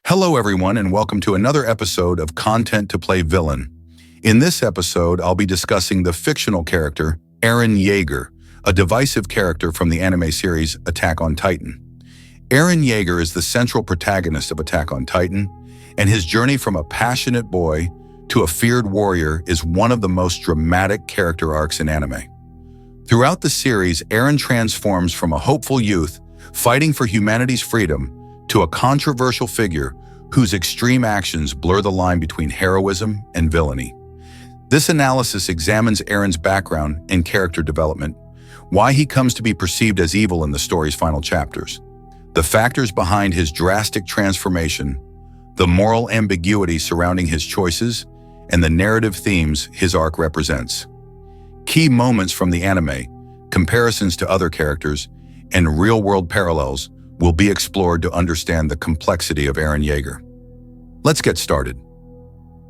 Hello everyone and welcome to another episode of Content to Play Villain. In this episode, I'll be discussing the fictional character, Eren Yeager, a divisive character from the anime series Attack on Titan. Eren Yeager is the central protagonist of Attack on Titan, and his journey from a passionate boy to a feared warrior is one of the most dramatic character arcs in anime. Throughout the series, Eren transforms from a hopeful youth fighting for humanity's freedom to a controversial figure whose extreme actions blur the line between heroism and villainy. This analysis examines Eren's background and character development, why he comes to be perceived as evil in the story's final chapters, the factors behind his drastic transformation, the moral ambiguity surrounding his choices, and the narrative themes his arc represents. Key moments from the anime, comparisons to other characters, and real-world parallels will be explored to understand the complexity of Eren Yeager. Let's get started.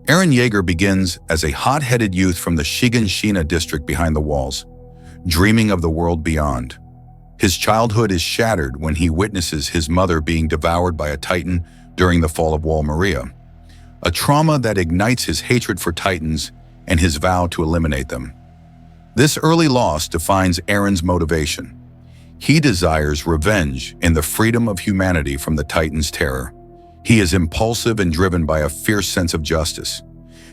Eren Yeager begins as a hot-headed youth from the Shingeki district behind the walls, dreaming of the world beyond. His childhood is shattered when he witnesses his mother being devoured by a Titan during the fall of Wall Maria, a trauma that ignites his hatred for Titans and his vow to eliminate them. This early loss defines Eren's motivation. He desires revenge and the freedom of humanity from the Titan's terror. He is impulsive and driven by a fierce sense of justice.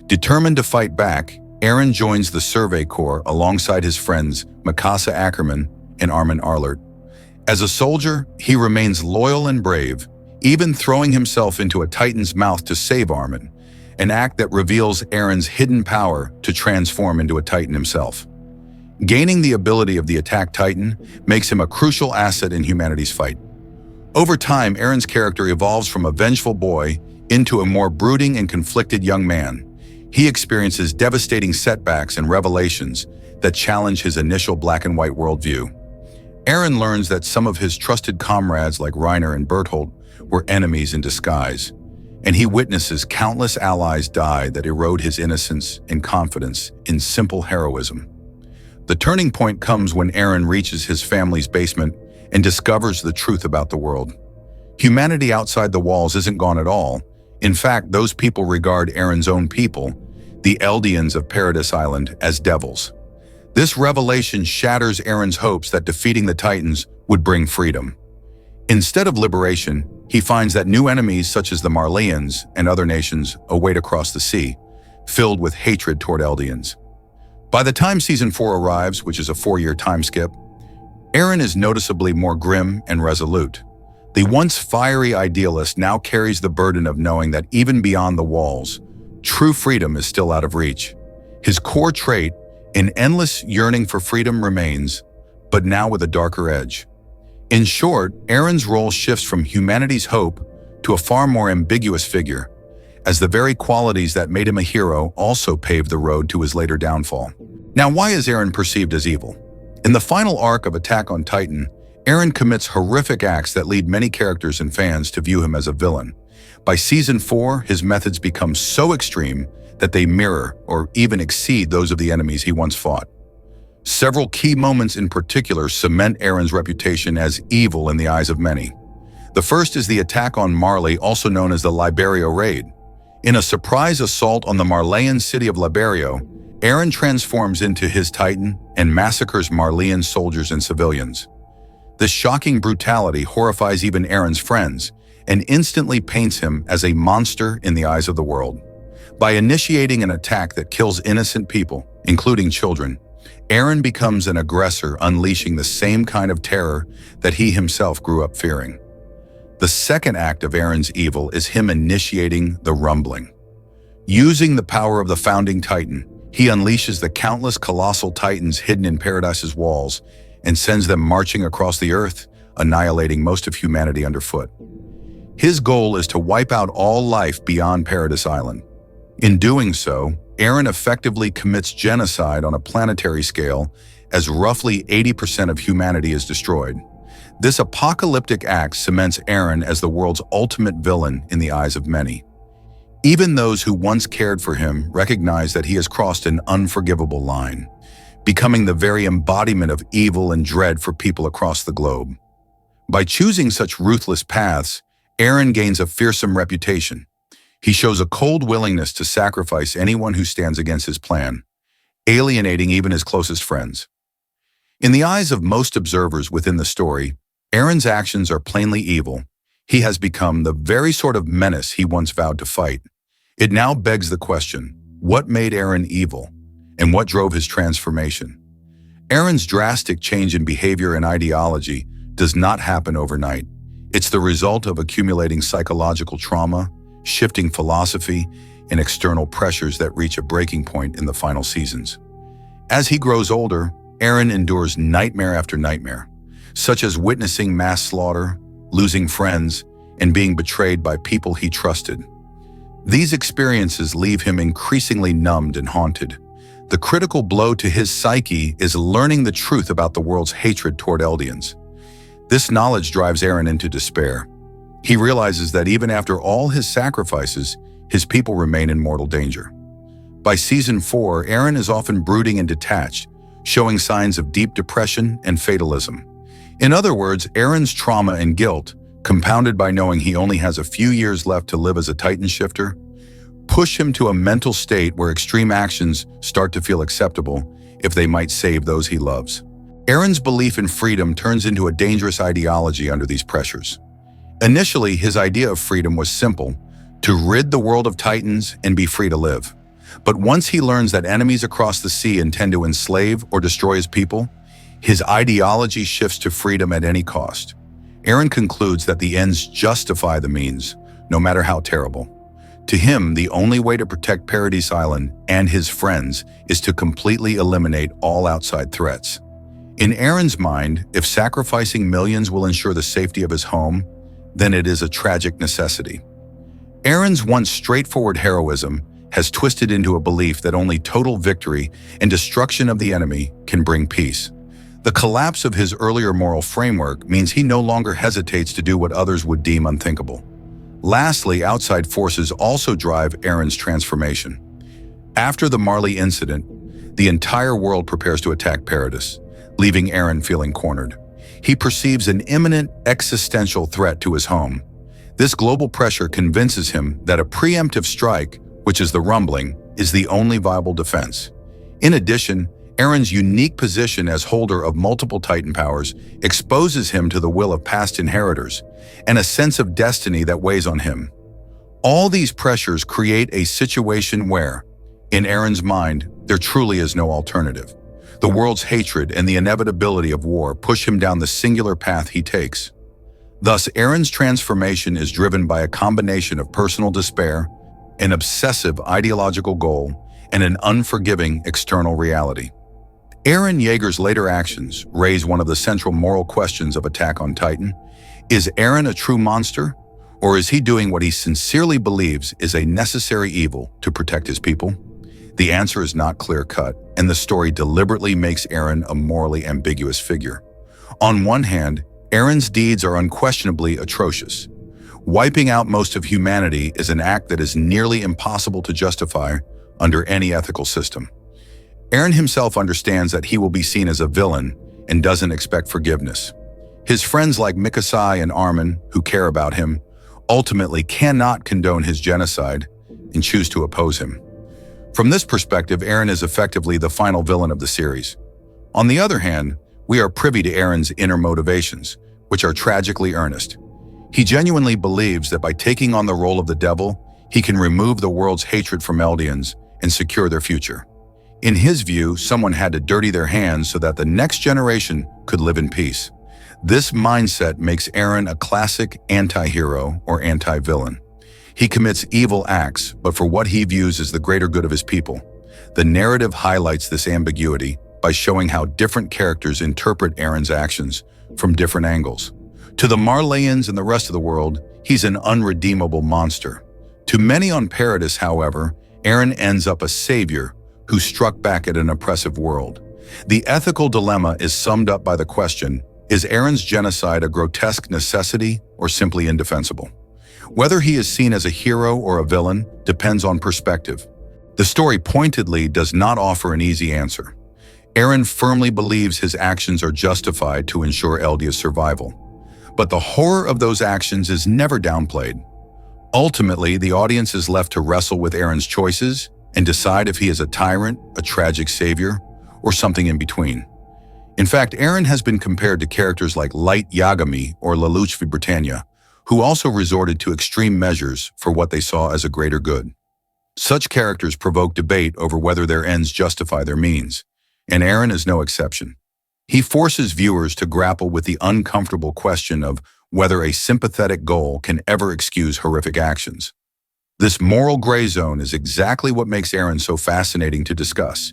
Determined to fight back, Eren joins the Survey Corps alongside his friends Mikasa Ackerman and Armin Arlert. As a soldier, he remains loyal and brave, even throwing himself into a Titan's mouth to save Armin, an act that reveals Eren's hidden power to transform into a Titan himself. Gaining the ability of the Attack Titan makes him a crucial asset in humanity's fight. Over time, Eren's character evolves from a vengeful boy into a more brooding and conflicted young man. He experiences devastating setbacks and revelations that challenge his initial black and white worldview. Eren learns that some of his trusted comrades like Reiner and Bertholdt were enemies in disguise, and he witnesses countless allies die that erode his innocence and confidence in simple heroism. The turning point comes when Eren reaches his family's basement and discovers the truth about the world. Humanity outside the walls isn't gone at all. In fact, those people regard Eren's own people, the Eldians of Paradise Island, as devils. This revelation shatters Eren's hopes that defeating the Titans would bring freedom. Instead of liberation, he finds that new enemies such as the Marleyans and other nations await across the sea, filled with hatred toward Eldians. By the time Season 4 arrives, which is a 4-year time skip, Eren is noticeably more grim and resolute. The once fiery idealist now carries the burden of knowing that even beyond the walls, true freedom is still out of reach. His core trait, an endless yearning for freedom, remains, but now with a darker edge. In short, Eren's role shifts from humanity's hope to a far more ambiguous figure, as the very qualities that made him a hero also paved the road to his later downfall. Now, why is Eren perceived as evil? In the final arc of Attack on Titan, Eren commits horrific acts that lead many characters and fans to view him as a villain. By Season 4, his methods become so extreme that they mirror or even exceed those of the enemies he once fought. Several key moments in particular cement Eren's reputation as evil in the eyes of many. The first is the attack on Marley, also known as the Liberio Raid. In a surprise assault on the Marleyan city of Liberio, Eren transforms into his Titan and massacres Marleyan soldiers and civilians. This shocking brutality horrifies even Eren's friends and instantly paints him as a monster in the eyes of the world. By initiating an attack that kills innocent people, including children, Eren becomes an aggressor, unleashing the same kind of terror that he himself grew up fearing. The second act of Eren's evil is him initiating the Rumbling. Using the power of the founding Titan, he unleashes the countless colossal Titans hidden in Paradise's walls and sends them marching across the earth, annihilating most of humanity underfoot. His goal is to wipe out all life beyond Paradise Island. In doing so, Eren effectively commits genocide on a planetary scale, as roughly 80% of humanity is destroyed. This apocalyptic act cements Eren as the world's ultimate villain in the eyes of many. Even those who once cared for him recognize that he has crossed an unforgivable line, becoming the very embodiment of evil and dread for people across the globe. By choosing such ruthless paths, Eren gains a fearsome reputation. He shows a cold willingness to sacrifice anyone who stands against his plan, alienating even his closest friends. In the eyes of most observers within the story, Eren's actions are plainly evil. He has become the very sort of menace he once vowed to fight. It now begs the question, what made Eren evil, and what drove his transformation? Eren's drastic change in behavior and ideology does not happen overnight. It's the result of accumulating psychological trauma, shifting philosophy, and external pressures that reach a breaking point in the final seasons. As he grows older, Eren endures nightmare after nightmare, such as witnessing mass slaughter, losing friends, and being betrayed by people he trusted. These experiences leave him increasingly numbed and haunted. The critical blow to his psyche is learning the truth about the world's hatred toward Eldians. This knowledge drives Eren into despair. He realizes that even after all his sacrifices, his people remain in mortal danger. By season 4, Eren is often brooding and detached, showing signs of deep depression and fatalism. In other words, Eren's trauma and guilt, compounded by knowing he only has a few years left to live as a Titan shifter, push him to a mental state where extreme actions start to feel acceptable if they might save those he loves. Eren's belief in freedom turns into a dangerous ideology under these pressures. Initially, his idea of freedom was simple: to rid the world of Titans and be free to live. But once he learns that enemies across the sea intend to enslave or destroy his people, his ideology shifts to freedom at any cost. Eren concludes that the ends justify the means, no matter how terrible. To him, the only way to protect Paradise Island and his friends is to completely eliminate all outside threats. In Eren's mind, if sacrificing millions will ensure the safety of his home, then it is a tragic necessity. Eren's once straightforward heroism has twisted into a belief that only total victory and destruction of the enemy can bring peace. The collapse of his earlier moral framework means he no longer hesitates to do what others would deem unthinkable. Lastly, outside forces also drive Eren's transformation. After the Marley incident, the entire world prepares to attack Paradise, leaving Eren feeling cornered. He perceives an imminent existential threat to his home. This global pressure convinces him that a preemptive strike, which is the rumbling, is the only viable defense. In addition, Eren's unique position as holder of multiple Titan powers exposes him to the will of past inheritors and a sense of destiny that weighs on him. All these pressures create a situation where, in Eren's mind, there truly is no alternative. The world's hatred and the inevitability of war push him down the singular path he takes. Thus, Eren's transformation is driven by a combination of personal despair, an obsessive ideological goal, and an unforgiving external reality. Eren Yeager's later actions raise one of the central moral questions of Attack on Titan. Is Eren a true monster, or is he doing what he sincerely believes is a necessary evil to protect his people? The answer is not clear-cut, and the story deliberately makes Eren a morally ambiguous figure. On one hand, Eren's deeds are unquestionably atrocious. Wiping out most of humanity is an act that is nearly impossible to justify under any ethical system. Eren himself understands that he will be seen as a villain and doesn't expect forgiveness. His friends like Mikasai and Armin, who care about him, ultimately cannot condone his genocide and choose to oppose him. From this perspective, Eren is effectively the final villain of the series. On the other hand, we are privy to Eren's inner motivations, which are tragically earnest. He genuinely believes that by taking on the role of the devil, he can remove the world's hatred from Eldians and secure their future. In his view, someone had to dirty their hands so that the next generation could live in peace. This mindset makes Eren a classic anti-hero or anti-villain. He commits evil acts, but for what he views as the greater good of his people. The narrative highlights this ambiguity by showing how different characters interpret Eren's actions from different angles. To the Marleyans and the rest of the world, he's an unredeemable monster. To many on Paradise, however, Eren ends up a savior who struck back at an oppressive world. The ethical dilemma is summed up by the question, is Eren's genocide a grotesque necessity or simply indefensible? Whether he is seen as a hero or a villain depends on perspective. The story pointedly does not offer an easy answer. Eren firmly believes his actions are justified to ensure Eldia's survival. But the horror of those actions is never downplayed. Ultimately, the audience is left to wrestle with Eren's choices and decide if he is a tyrant, a tragic savior, or something in between. In fact, Eren has been compared to characters like Light Yagami or Lelouch v. Britannia, who also resorted to extreme measures for what they saw as a greater good. Such characters provoke debate over whether their ends justify their means, and Eren is no exception. He forces viewers to grapple with the uncomfortable question of whether a sympathetic goal can ever excuse horrific actions. This moral gray zone is exactly what makes Eren so fascinating to discuss.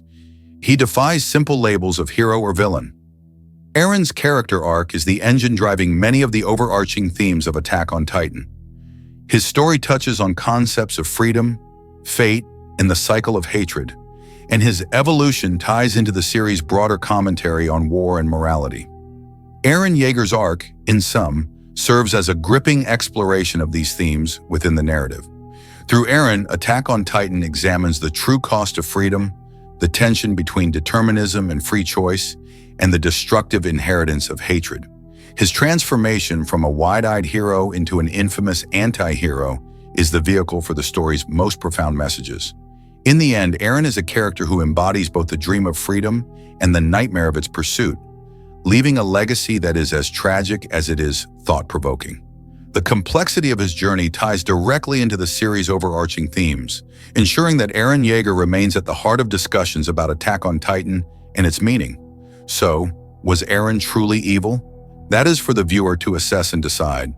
He defies simple labels of hero or villain. Eren's character arc is the engine driving many of the overarching themes of Attack on Titan. His story touches on concepts of freedom, fate, and the cycle of hatred, and his evolution ties into the series' broader commentary on war and morality. Eren Yeager's arc, in sum, serves as a gripping exploration of these themes within the narrative. Through Eren, Attack on Titan examines the true cost of freedom, the tension between determinism and free choice, and the destructive inheritance of hatred. His transformation from a wide-eyed hero into an infamous anti-hero is the vehicle for the story's most profound messages. In the end, Eren is a character who embodies both the dream of freedom and the nightmare of its pursuit, leaving a legacy that is as tragic as it is thought-provoking. The complexity of his journey ties directly into the series' overarching themes, ensuring that Eren Yeager remains at the heart of discussions about Attack on Titan and its meaning. So, was Eren truly evil? That is for the viewer to assess and decide.